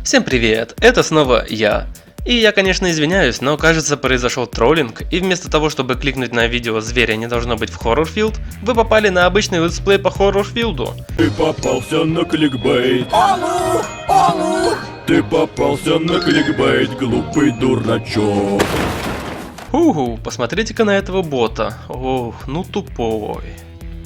Всем привет, это снова я. И я, конечно, извиняюсь, но кажется произошел троллинг, и вместо того, чтобы кликнуть на видео «Зверя не должно быть в Horrorfield», вы попали на обычный летсплей по Horrorfield. Ты попался на кликбейт. Ты попался на кликбейт, глупый дурачок. Посмотрите-ка на этого бота. Ох, ну тупой.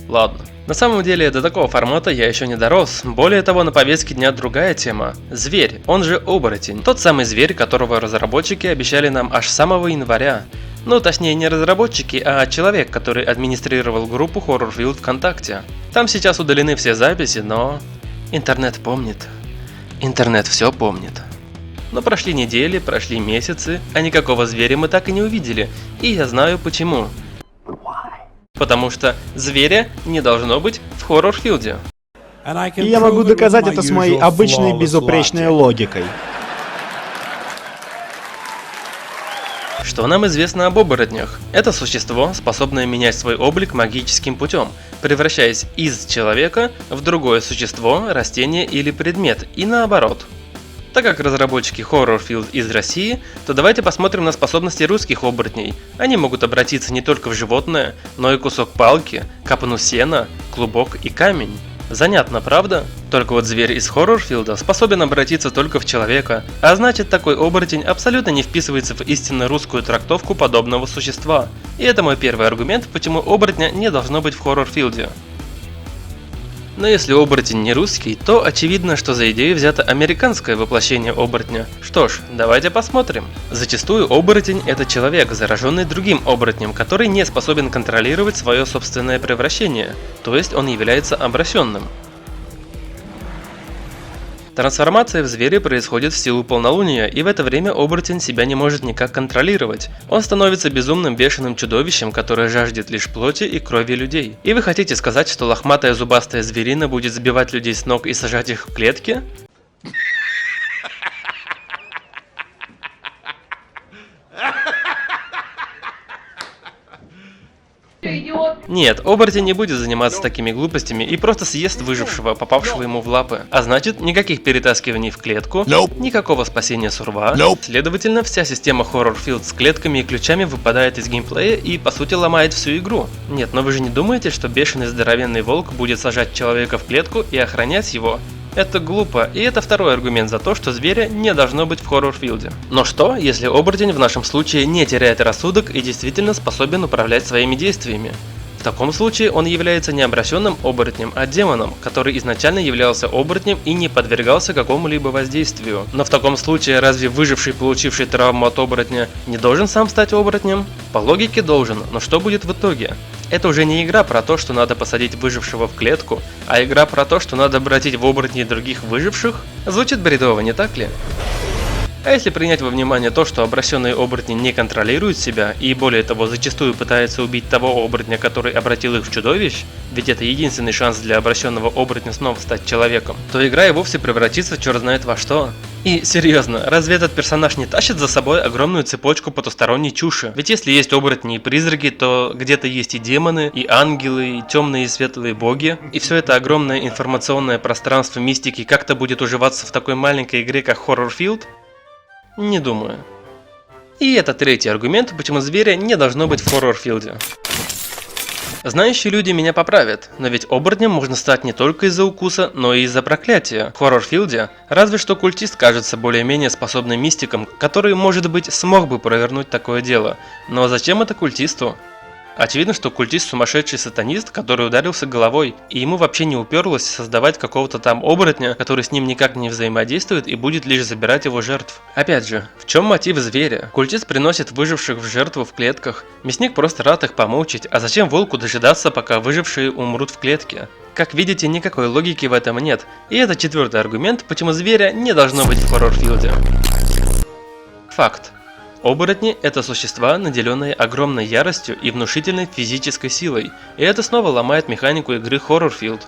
Ладно. На самом деле до такого формата я еще не дорос. Более того, на повестке дня другая тема. Зверь, он же оборотень. Тот самый зверь, которого разработчики обещали нам аж с самого января. Ну, точнее, не разработчики, а человек, который администрировал группу Horrorfield ВКонтакте. Там сейчас удалены все записи, но... интернет помнит. Интернет все помнит. Но прошли недели, прошли месяцы, а никакого зверя мы так и не увидели. И я знаю почему. Потому что зверя не должно быть в Horrorfield. И я могу доказать это с моей обычной безупречной логикой. Что нам известно об оборотнях? Это существо, способное менять свой облик магическим путем, превращаясь из человека в другое существо, растение или предмет, и наоборот. Так как разработчики Horrorfield из России, то давайте посмотрим на способности русских оборотней. Они могут обратиться не только в животное, но и кусок палки, капну сена, клубок и камень. Занятно, правда? Только вот зверь из Horrorfield способен обратиться только в человека, а значит такой оборотень абсолютно не вписывается в истинно русскую трактовку подобного существа. И это мой первый аргумент, почему оборотня не должно быть в Horrorfield. Но если оборотень не русский, то очевидно, что за идею взято американское воплощение оборотня. Что ж, давайте посмотрим. Зачастую оборотень – это человек, зараженный другим оборотнем, который не способен контролировать свое собственное превращение, то есть он является обращенным. Трансформация в зверя происходит в силу полнолуния, и в это время оборотень себя не может никак контролировать. Он становится безумным бешеным чудовищем, которое жаждет лишь плоти и крови людей. И вы хотите сказать, что лохматая зубастая зверина будет сбивать людей с ног и сажать их в клетки? Нет, оборотень не будет заниматься такими глупостями и просто съест выжившего, попавшего ему в лапы. А значит, никаких перетаскиваний в клетку, никакого спасения сурва. Следовательно, вся система Horrorfield с клетками и ключами выпадает из геймплея и по сути ломает всю игру. Нет, но вы же не думаете, что бешеный здоровенный волк будет сажать человека в клетку и охранять его? Это глупо, и это второй аргумент за то, что зверя не должно быть в Horrorfield. Но что, если оборотень в нашем случае не теряет рассудок и действительно способен управлять своими действиями? В таком случае он является не обращенным оборотнем, а демоном, который изначально являлся оборотнем и не подвергался какому-либо воздействию. Но в таком случае разве выживший, получивший травму от оборотня, не должен сам стать оборотнем? По логике должен, но что будет в итоге? Это уже не игра про то, что надо посадить выжившего в клетку, а игра про то, что надо обратить в оборотней других выживших? Звучит бредово, не так ли? А если принять во внимание то, что обращенные оборотни не контролируют себя и более того зачастую пытаются убить того оборотня, который обратил их в чудовищ, ведь это единственный шанс для обращенного оборотня снова стать человеком, то игра и вовсе превратится в черт знает во что. И серьезно, разве этот персонаж не тащит за собой огромную цепочку потусторонней чуши? Ведь если есть оборотни и призраки, то где-то есть и демоны, и ангелы, и темные и светлые боги. И все это огромное информационное пространство мистики как-то будет уживаться в такой маленькой игре, как Horrorfield? Не думаю. И это третий аргумент, почему зверя не должно быть в Horrorfield. Знающие люди меня поправят, но ведь оборотнем можно стать не только из-за укуса, но и из-за проклятия. В Horrorfield разве что культист кажется более-менее способным мистиком, который, может быть, смог бы провернуть такое дело. Но зачем это культисту? Очевидно, что культист сумасшедший сатанист, который ударился головой, и ему вообще не уперлось создавать какого-то там оборотня, который с ним никак не взаимодействует и будет лишь забирать его жертв. Опять же, в чем мотив зверя? Культист приносит выживших в жертву в клетках, мясник просто рад их помучить, а зачем волку дожидаться, пока выжившие умрут в клетке? Как видите, никакой логики в этом нет, и это четвертый аргумент, почему зверя не должно быть в Horrorfield. Факт. Оборотни – это существа, наделенные огромной яростью и внушительной физической силой, и это снова ломает механику игры Horrorfield.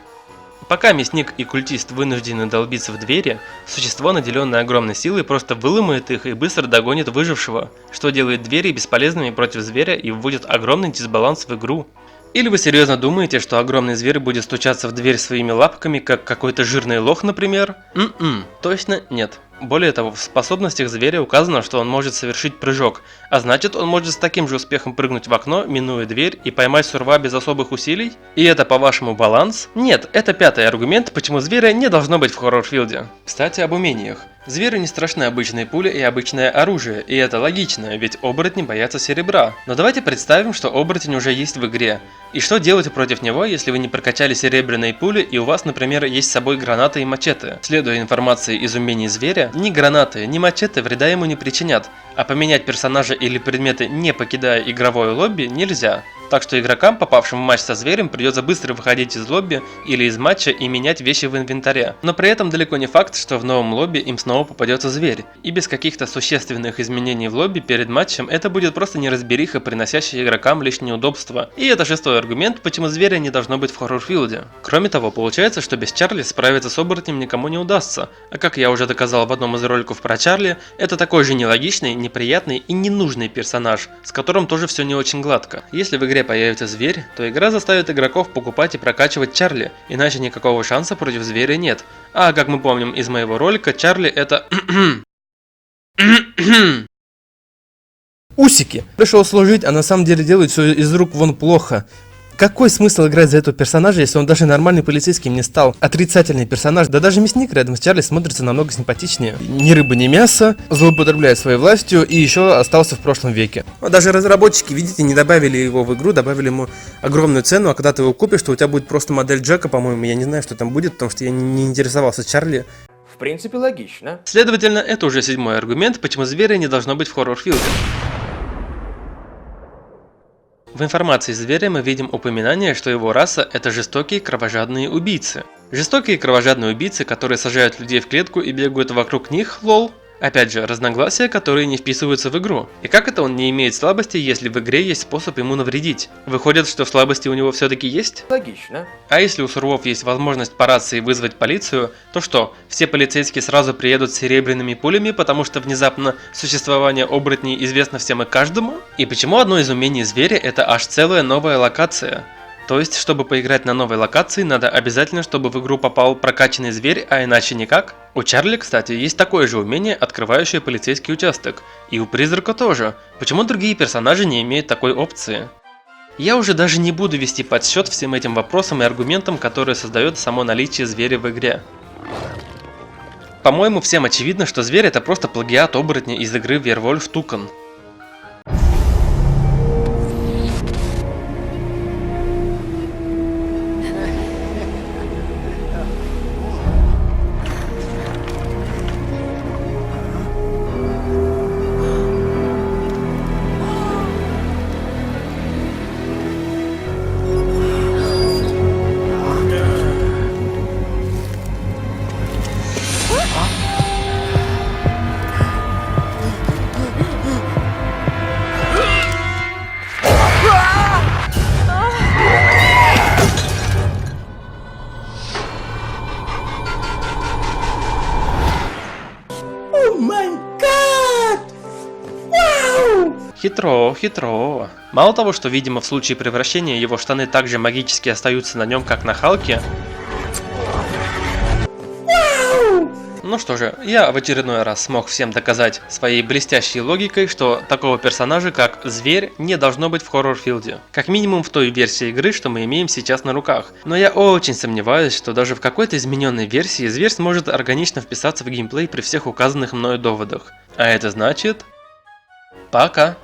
Пока мясник и культист вынуждены долбиться в двери, существо, наделенное огромной силой, просто выломает их и быстро догонит выжившего, что делает двери бесполезными против зверя и вводит огромный дисбаланс в игру. Или вы серьезно думаете, что огромный зверь будет стучаться в дверь своими лапками, как какой-то жирный лох, например? Точно нет. Более того, в способностях зверя указано, что он может совершить прыжок, а значит, он может с таким же успехом прыгнуть в окно, минуя дверь, и поймать сурва без особых усилий? И это, по-вашему, баланс? Нет, это пятый аргумент, почему зверя не должно быть в хоррор-филде. Кстати, об умениях. Зверю не страшны обычные пули и обычное оружие, и это логично, ведь оборотни боятся серебра. Но давайте представим, что оборотень уже есть в игре. И что делать против него, если вы не прокачали серебряные пули и у вас, например, есть с собой гранаты и мачете? Следуя информации из умений зверя, ни гранаты, ни мачете вреда ему не причинят, а поменять персонажа или предметы, не покидая игровое лобби, нельзя. Так что игрокам, попавшим в матч со зверем, придется быстро выходить из лобби или из матча и менять вещи в инвентаре. Но при этом далеко не факт, что в новом лобби им снова попадется зверь. И без каких-то существенных изменений в лобби перед матчем это будет просто неразбериха, приносящая игрокам лишние удобства. И это шестой аргумент, почему зверя не должно быть в хоррор-филде. Кроме того, получается, что без Чарли справиться с оборотнем никому не удастся. А как я уже доказал в одном из роликов про Чарли, это такой же нелогичный, неприятный и ненужный персонаж, с которым тоже все не очень гладко. Если в игре появится зверь, то игра заставит игроков покупать и прокачивать Чарли, иначе никакого шанса против зверя нет. А как мы помним из моего ролика, Чарли это... Усики. Пришел служить, а на самом деле делает все из рук вон плохо. Какой смысл играть за этого персонажа, если он даже нормальный полицейским не стал? Отрицательный персонаж, да даже мясник рядом с Чарли смотрится намного симпатичнее. Ни рыба, ни мясо, злоупотребляет своей властью и еще остался в прошлом веке. Даже разработчики, видите, не добавили его в игру, добавили ему огромную цену, а когда ты его купишь, то у тебя будет просто модель Джека, по-моему, я не знаю, что там будет, потому что я не интересовался Чарли. В принципе, логично. Следовательно, это уже седьмой аргумент, почему зверя не должно быть в хоррор-филде. В информации зверя мы видим упоминание, что его раса – это жестокие кровожадные убийцы. Жестокие кровожадные убийцы, которые сажают людей в клетку и бегают вокруг них, лол. Опять же, разногласия, которые не вписываются в игру. И как это он не имеет слабости, если в игре есть способ ему навредить? Выходит, что слабости у него все-таки есть? Логично. А если у сурвов есть возможность по рации вызвать полицию, то что, все полицейские сразу приедут с серебряными пулями, потому что внезапно существование оборотней известно всем и каждому? И почему одно из умений зверя это аж целая новая локация? То есть, чтобы поиграть на новой локации, надо обязательно, чтобы в игру попал прокачанный зверь, а иначе никак? У Чарли, кстати, есть такое же умение, открывающее полицейский участок. И у Призрака тоже. Почему другие персонажи не имеют такой опции? Я уже даже не буду вести подсчет всем этим вопросам и аргументам, которые создает само наличие зверя в игре. По-моему, всем очевидно, что зверь это просто плагиат оборотня из игры Werewolf Tucson. Хитро. Мало того, что, видимо, в случае превращения его штаны также магически остаются на нем, как на Халке. Ну что же, я в очередной раз смог всем доказать своей блестящей логикой, что такого персонажа, как Зверь, не должно быть в хоррор-филде. Как минимум в той версии игры, что мы имеем сейчас на руках. Но я очень сомневаюсь, что даже в какой-то измененной версии Зверь сможет органично вписаться в геймплей при всех указанных мною доводах. А это значит... Пока!